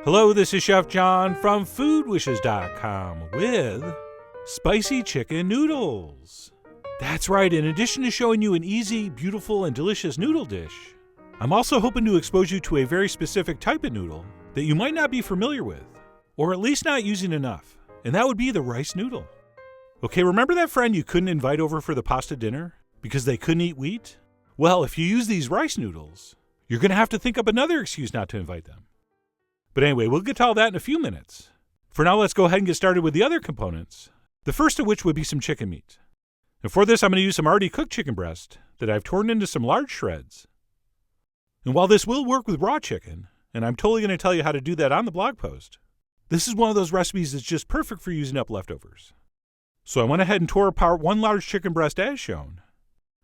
Hello, this is Chef John from foodwishes.com with spicy chicken noodles. That's right, in addition to showing you an easy, beautiful, and delicious noodle dish, I'm also hoping to expose you to a very specific type of noodle that you might not be familiar with, or at least not using enough, and that would be the rice noodle. Okay, remember that friend you couldn't invite over for the pasta dinner because they couldn't eat wheat? Well, if you use these rice noodles, you're going to have to think up another excuse not to invite them. But anyway, we'll get to all that in a few minutes. For now, let's go ahead and get started with the other components, the first of which would be some chicken meat. And for this, I'm going to use some already cooked chicken breast that I've torn into some large shreds. And while this will work with raw chicken, and I'm totally going to tell you how to do that on the blog post, this is one of those recipes that's just perfect for using up leftovers. So I went ahead and tore apart one large chicken breast as shown.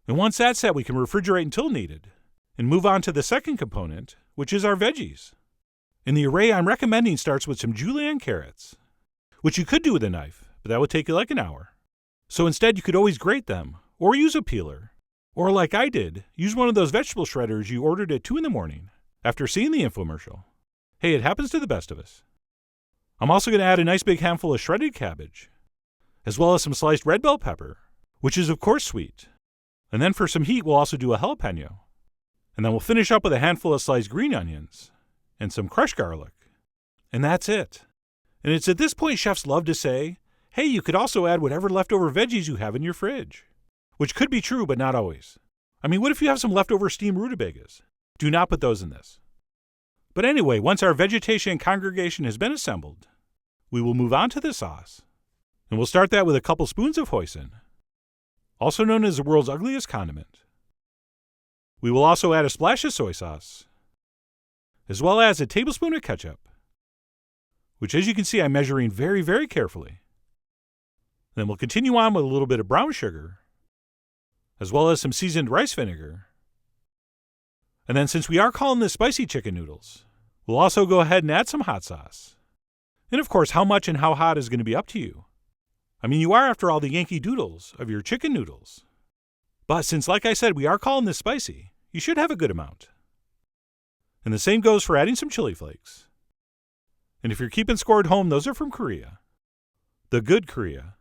And once that's set, we can refrigerate until needed and move on to the second component, which is our veggies. And the array I'm recommending starts with some julienne carrots, which you could do with a knife, but that would take you like an hour. So instead, you could always grate them, or use a peeler, or like I did, use one of those vegetable shredders you ordered at 2 a.m. after seeing the infomercial. Hey, it happens to the best of us. I'm also going to add a nice big handful of shredded cabbage, as well as some sliced red bell pepper, which is of course sweet. And then for some heat, we'll also do a jalapeno. And then we'll finish up with a handful of sliced green onions and some crushed garlic. And that's it. And it's at this point chefs love to say, hey, you could also add whatever leftover veggies you have in your fridge. Which could be true, but not always. I mean, what if you have some leftover steamed rutabagas? Do not put those in this. But anyway, once our vegetation congregation has been assembled, we will move on to the sauce. And we'll start that with a couple spoons of hoisin, also known as the world's ugliest condiment. We will also add a splash of soy sauce, as well as a tablespoon of ketchup, which as you can see I'm measuring very, very carefully. Then we'll continue on with a little bit of brown sugar, as well as some seasoned rice vinegar. And then since we are calling this spicy chicken noodles, we'll also go ahead and add some hot sauce. And of course, how much and how hot is going to be up to you. I mean, you are, after all, the Yankee Doodles of your chicken noodles. But since, like I said, we are calling this spicy, you should have a good amount. And the same goes for adding some chili flakes. And if you're keeping score at home, those are from Korea. The good Korea.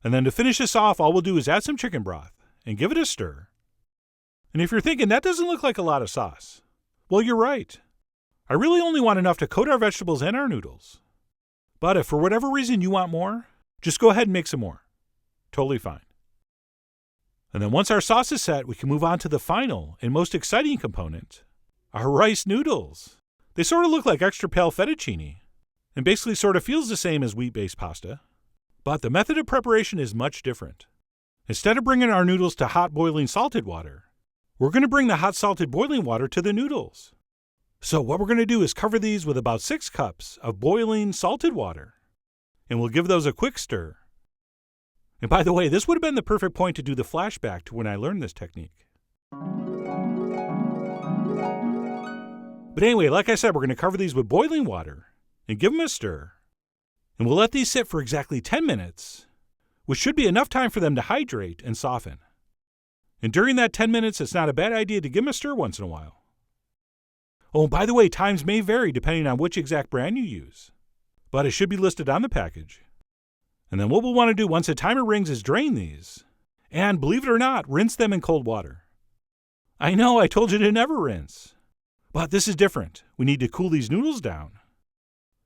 And then to finish this off, all we'll do is add some chicken broth and give it a stir. And if you're thinking, that doesn't look like a lot of sauce, well, you're right. I really only want enough to coat our vegetables and our noodles. But if for whatever reason you want more, just go ahead and make some more. Totally fine. And then once our sauce is set, we can move on to the final and most exciting component, our rice noodles. They sort of look like extra pale fettuccine, and basically sort of feels the same as wheat-based pasta. But the method of preparation is much different. Instead of bringing our noodles to hot boiling salted water, we're going to bring the hot salted boiling water to the noodles. So what we're going to do is cover these with about 6 cups of boiling salted water, and we'll give those a quick stir. And by the way, this would have been the perfect point to do the flashback to when I learned this technique. But anyway, like I said, we're going to cover these with boiling water and give them a stir. And we'll let these sit for exactly 10 minutes, which should be enough time for them to hydrate and soften. And during that 10 minutes, it's not a bad idea to give them a stir once in a while. Oh, by the way, times may vary depending on which exact brand you use, but it should be listed on the package. And then what we'll want to do once the timer rings is drain these, and believe it or not, rinse them in cold water. I know, I told you to never rinse. But this is different. We need to cool these noodles down.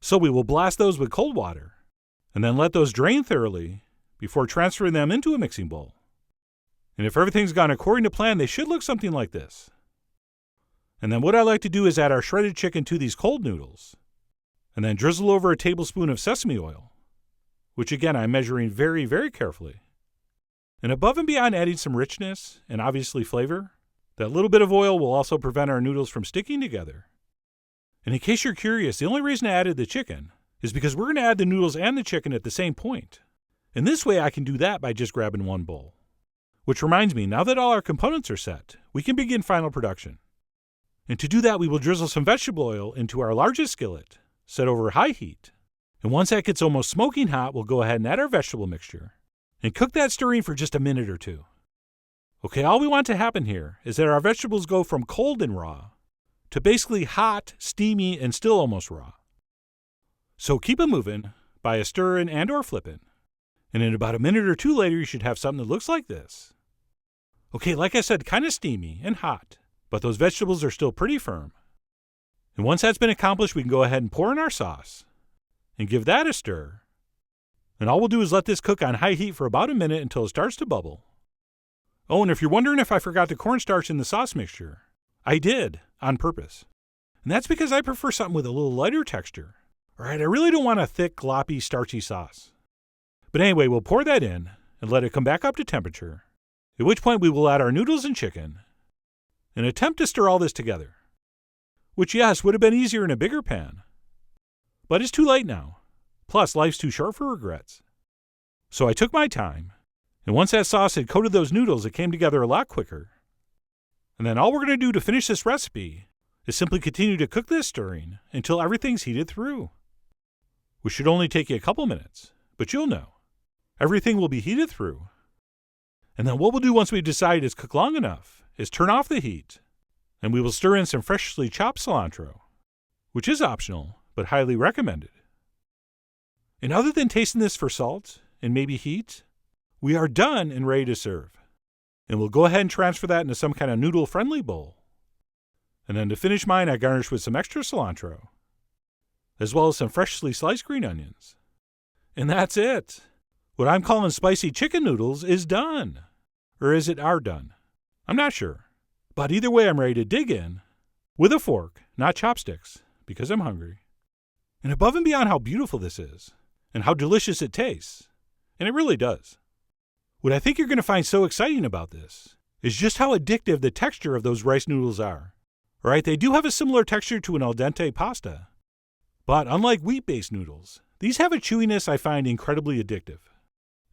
So we will blast those with cold water, and then let those drain thoroughly before transferring them into a mixing bowl. And if everything's gone according to plan, they should look something like this. And then what I like to do is add our shredded chicken to these cold noodles, and then drizzle over a tablespoon of sesame oil, which again I'm measuring very, very carefully. And above and beyond adding some richness and obviously flavor, that little bit of oil will also prevent our noodles from sticking together. And in case you're curious, the only reason I added the chicken is because we're going to add the noodles and the chicken at the same point. And this way I can do that by just grabbing one bowl. Which reminds me, now that all our components are set, we can begin final production. And to do that, we will drizzle some vegetable oil into our largest skillet, set over high heat. And once that gets almost smoking hot, we'll go ahead and add our vegetable mixture and cook that stirring for just a minute or two. Okay, all we want to happen here is that our vegetables go from cold and raw to basically hot, steamy, and still almost raw. So keep it moving by a stirring and or flipping. And in about a minute or two later, you should have something that looks like this. Okay, like I said, kind of steamy and hot, but those vegetables are still pretty firm. And once that's been accomplished, we can go ahead and pour in our sauce and give that a stir. And all we'll do is let this cook on high heat for about a minute until it starts to bubble. Oh, and if you're wondering if I forgot the cornstarch in the sauce mixture, I did, on purpose. And that's because I prefer something with a little lighter texture. All right, I really don't want a thick, gloppy, starchy sauce. But anyway, we'll pour that in and let it come back up to temperature, at which point we will add our noodles and chicken and attempt to stir all this together. Which, yes, would have been easier in a bigger pan. But it's too late now. Plus, life's too short for regrets. So I took my time, and once that sauce had coated those noodles, it came together a lot quicker. And then all we're going to do to finish this recipe is simply continue to cook this stirring until everything's heated through. Which should only take you a couple minutes, but you'll know. Everything will be heated through. And then what we'll do once we've decided it's cooked long enough is turn off the heat, and we will stir in some freshly chopped cilantro, which is optional, but highly recommended. And other than tasting this for salt and maybe heat, we are done and ready to serve. And we'll go ahead and transfer that into some kind of noodle-friendly bowl. And then to finish mine, I garnish with some extra cilantro, as well as some freshly sliced green onions. And that's it. What I'm calling spicy chicken noodles is done. Or is it are done? I'm not sure. But either way, I'm ready to dig in with a fork, not chopsticks, because I'm hungry. And above and beyond how beautiful this is, and how delicious it tastes, and it really does, what I think you're going to find so exciting about this is just how addictive the texture of those rice noodles are. All right, they do have a similar texture to an al dente pasta, but unlike wheat-based noodles, these have a chewiness I find incredibly addictive.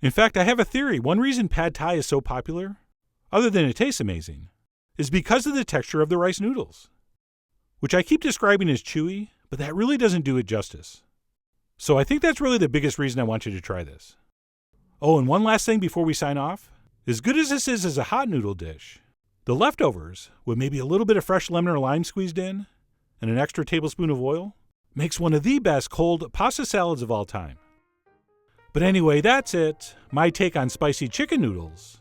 In fact, I have a theory. One reason pad thai is so popular, other than it tastes amazing, is because of the texture of the rice noodles, which I keep describing as chewy, but that really doesn't do it justice. So I think that's really the biggest reason I want you to try this. Oh, and one last thing before we sign off. As good as this is as a hot noodle dish, the leftovers, with maybe a little bit of fresh lemon or lime squeezed in, and an extra tablespoon of oil, makes one of the best cold pasta salads of all time. But anyway, that's it. My take on spicy chicken noodles.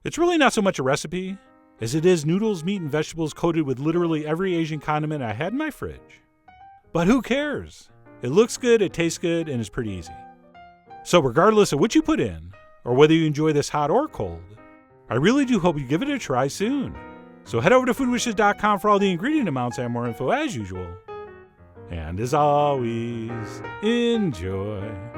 It's really not so much a recipe as it is noodles, meat, and vegetables coated with literally every Asian condiment I had in my fridge. But who cares? It looks good, it tastes good, and it's pretty easy. So regardless of what you put in, or whether you enjoy this hot or cold, I really do hope you give it a try soon. So head over to foodwishes.com for all the ingredient amounts and more info as usual. And as always, enjoy.